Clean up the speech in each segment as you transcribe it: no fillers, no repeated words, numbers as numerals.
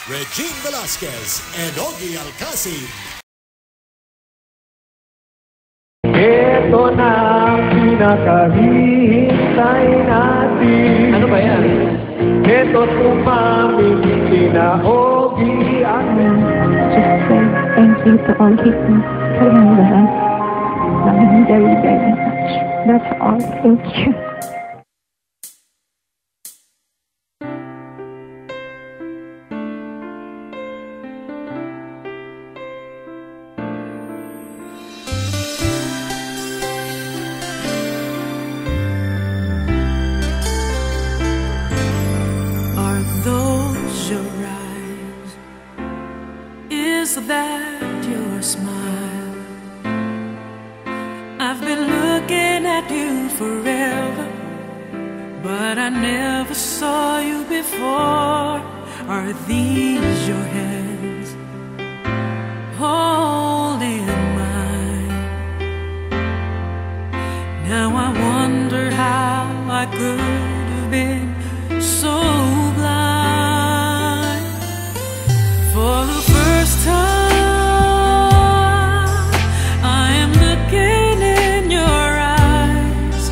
Regine Velasquez and Ogie Alcacid. Ito na ang pinakahihintay natin. Ano ba yan? Ito tumaming sina Ogie at Just say thank you to Ogie for putting that. Love him very, very much. That's all. Thank you. Are those your eyes? Is that your smile? I've been looking at you forever, but I never saw you before. Are these your hands holding mine? Now I wonder how I could have been so blind. For the first time I am looking in your eyes.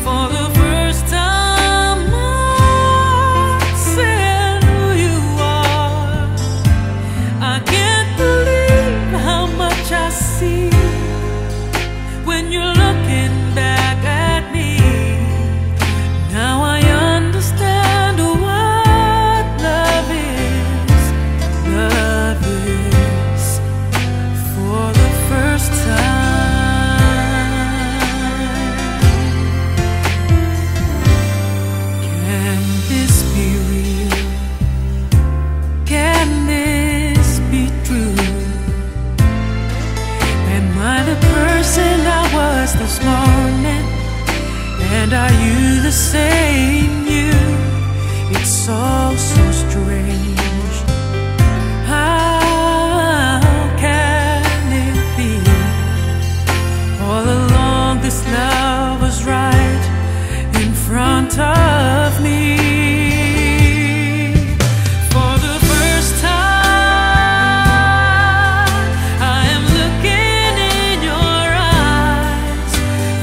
For the first time I'm seeing who you are. I can't believe how much I see when you're looking back at me. Now I understand what love is. Love is for the first time. Can this be real? Can this be true? Am I the person I was this morning? And are you the same you? It's all so strange. How can it be? All along this love was right in front of me. For the first time I am looking in your eyes.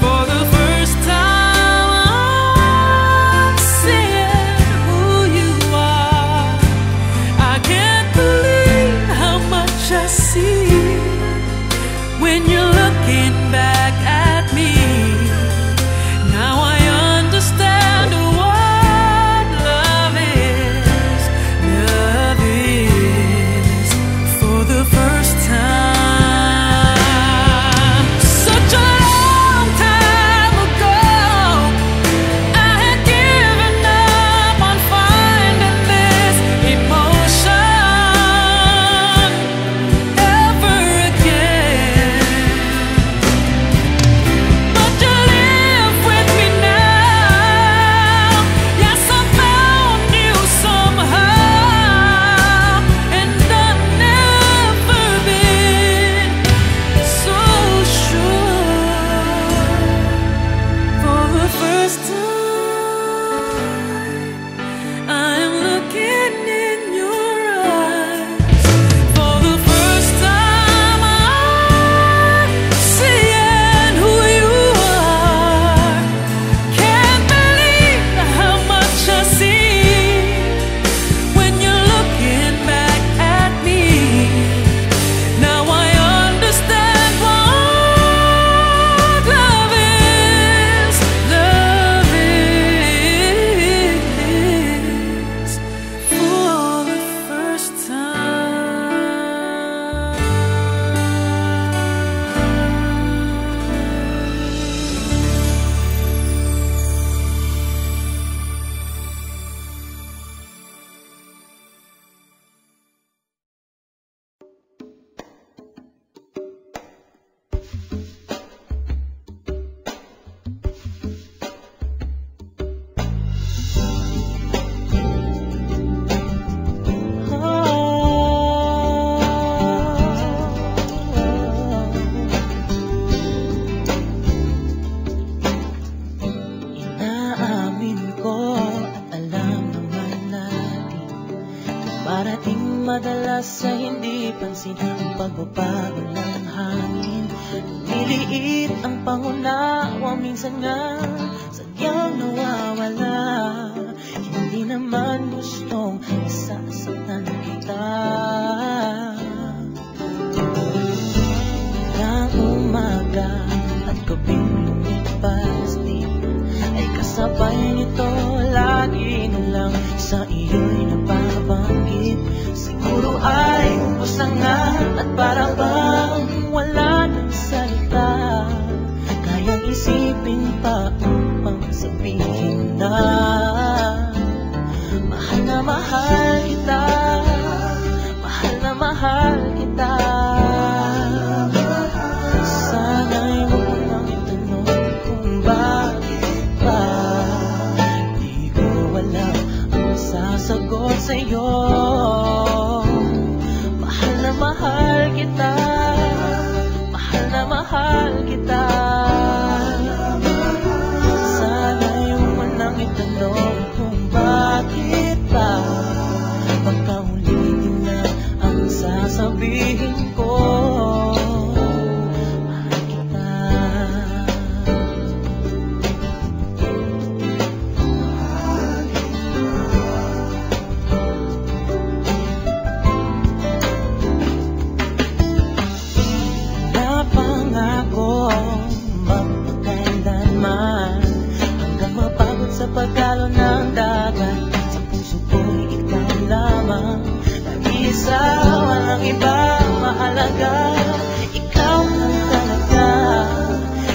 For the first time I'm seeing who you Lasing madalas sa hindi pansin ang pagbabago ng hangin. Niliit ang pangunawa, minsan nga sadyang nawawala. Hindi naman gustong isasaktan kita. Ng umaga at gabing lumipas dito ay kasabay nito, lagi na lang sa iyo'y napabanggit. Siguro ay kusang nga at para bang wala ng salita, kayang isipin pa upang sabihin na mahal kita, mahal na mahal kita. Sana'y huwag mo nang itanong kung bakit ba. Di ko alam ang sasagot sa'yo. Mahal na mahal kita, mahal na mahal kita. Sana'y huwag mo nang itanong kung bakit ba. Baka ulitin na ang sasabihin ko. Pagkalo ng dagat, sa puso ko'y ikaw lamang. Nag-iisa, walang iba, mahalaga. Ikaw lang talaga,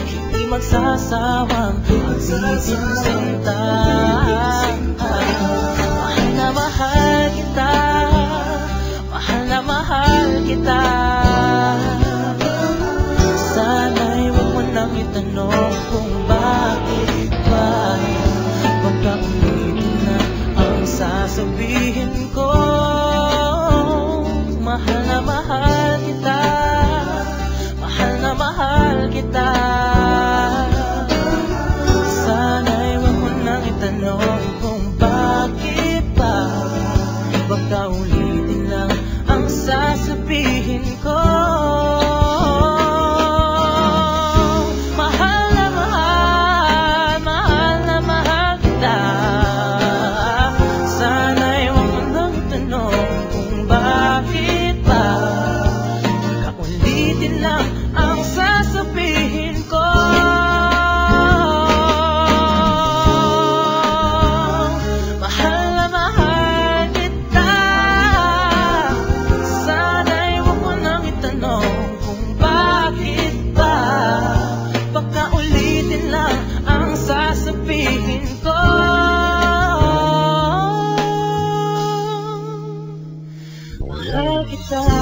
hindi magsasawang magsisinta. Mahal na mahal kita, mahal na mahal kita. Sana'y huwag mo nang itanong kung bakit ba. Baka ulitin na ang sasabihin ko. Mahal na mahal kita, mahal na mahal kita. Sana'y huwag mo nang itanong kung bakit ba. Baka ulitin lang ang sasabihin ko. Mahal kita.